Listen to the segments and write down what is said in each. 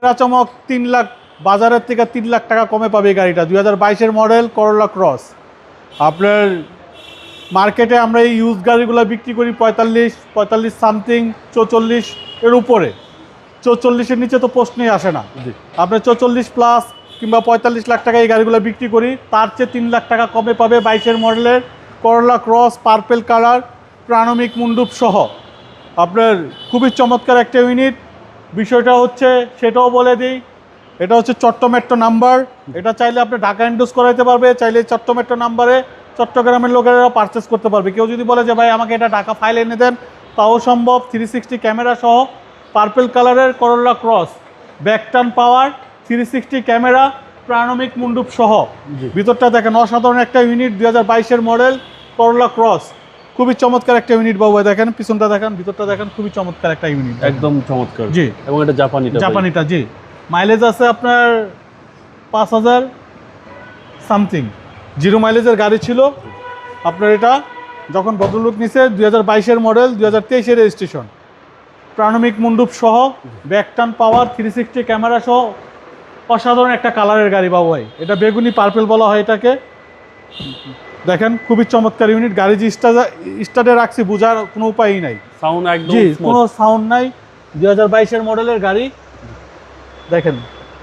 সেরা চমক 3 লাখ, বাজারের থেকে 3 লাখ টাকা কমে পাবে এই গাড়িটা। 2022-এর মডেল করোলা ক্রস। আপনার মার্কেটে আমরা এই ইউজ গাড়িগুলো বিক্রি করি 45 সামথিং, 44 এর উপরে। 44-এর নিচে তো প্রশ্নই আসে না। আপনার 44 প্লাস কিংবা 45 লাখ টাকা এই গাড়িগুলো বিক্রি করি, তার চেয়ে 3 লাখ টাকা কমে পাবে 22-এর মডেলের করোলা ক্রস, পার্পেল কালার, প্রাণমিক মুন্ডুপ সহ। আপনার খুবই চমৎকার একটা ইউনিট। বিষয়টা হচ্ছে, সেটাও বলে দিই, এটা হচ্ছে চট্ট মেট্রো নাম্বার। এটা চাইলে আপনি ঢাকা ইন্ডোজ করাইতে পারবে, চাইলে চট্ট মেট্রো নাম্বারে চট্টগ্রামের লোকেরা পারচেস করতে পারবে। কেউ যদি বলে যে ভাই আমাকে এটা ঢাকা ফাইল এনে দেন, তাও সম্ভব। 360 ক্যামেরা সহ পার্পেল কালারের করোলা ক্রস, ব্যাকটার্ন পাওয়ার, 360 ক্যামেরা, প্রাণমিক মুন্ডুপ সহ। ভিতরটা দেখেন, অসাধারণ একটা ইউনিট। 2022-এর মডেল করোলা ক্রস, খুবই চমৎকার একটা ইউনিট বাবু। দেখেন পিছনটা দেখেন, ভিতরটা দেখেন, খুবই চমৎকার একটা ইউনিট, একদম চমৎকার। জি। এবং এটা জাপানিটা জি। মাইলেজ আছে আপনার 5000 সামথিং, 0 মাইলেজের গাড়ি ছিল আপনার। এটা যখন ভদ্রলোক নিছে 2022-এর মডেল, 2023-এর রেজিস্ট্রেশন, প্রাণমিক মুন্ডুপ সহ, ব্যাকটার্ন পাওয়ার, 360 ক্যামেরা সহ, অসাধারণ একটা কালারের গাড়ি বাবু ভাই। এটা বেগুনি পার্পেল বলা হয় এটাকে। দেখেন খুবই চমৎকার ইউনিট। গাড়ি যে স্টার্টে রাখছি বোঝার কোনো উপায়ই নাই। সাউন্ড একদম কোনো সাউন্ড নাই। 2022-এর মডেলের গাড়ি দেখেন,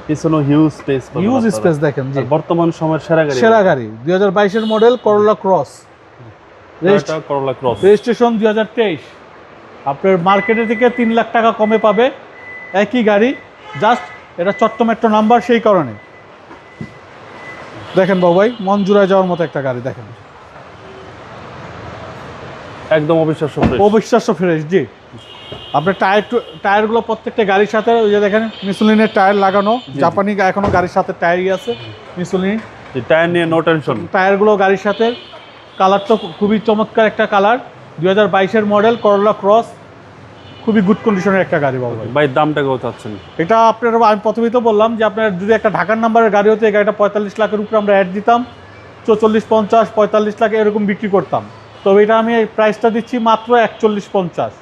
পিছনে হিউজ স্পেস দেখেন। জি, বর্তমান সময়ের সেরা গাড়ি 2022-এর মডেল করোলা ক্রস, রেজিস্ট্রেশন 2023। আপনার মার্কেটে থেকে 3 লাখ টাকা কমে পাবে একই গাড়ি, জাস্ট এটা চট্ট মেট্রো নাম্বার, সেই কারণে। দেখেন বাবু ভাই, মন জুড়ায় যাওয়ার মতো একটা গাড়ি। দেখেন একদম অবিশ্বাস্য ফ্রেশ। জি, আপনার টায়ারগুলো প্রত্যেকটা গাড়ির সাথে, ওই যে দেখেন মিসুলিনের টায়ার লাগানো, জাপানি এখনো গাড়ির সাথে টায়ারই আছে মিসুলিন। টায়ার নিয়ে নো টেনশন। টায়ারগুলো গাড়ির সাথে। কালারটা খুবই চমৎকার একটা কালার। 2022-এর মডেল করোলা ক্রস, খুবই গুড কন্ডিশনের একটা গাড়ি বাবু ভাই। দামটা কত চাচ্ছেন এটা? আপনার আমি প্রথমেই তো বললাম যে আপনার যদি একটা ঢাকার নাম্বারের গাড়ি হতো, এই গাড়িটা 45 লাখের উপরে আমরা অ্যাড দিতাম, 44, 50, 45 লাখ এরকম বিক্রি করতাম। তবে এটা আমি এই প্রাইসটা দিচ্ছি মাত্র 41-50।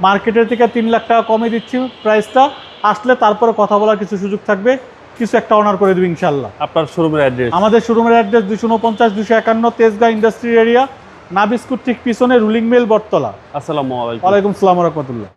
মার্কেটের থেকে 3 লাখ টাকা কমে দিচ্ছি প্রাইসটা। আসলে তারপরে কথা বলার কিছু সুযোগ থাকবে, কিছু একটা অনার করে দেবে ইনশাল্লাহ। আপনার শোরুমের অ্যাড্রেস? আমাদের শোরুমের অ্যাড্রেস 249 251 তেজগাঁ ইন্ডাস্ট্রি এরিয়া, নাবিস্কুট ঠিক পিছনে, রুলিং মিল, বটতলা। আসসালামু আলাইকুম। ওয়ালাইকুম আসসালাম ওয়া রাহমাতুল্লাহ।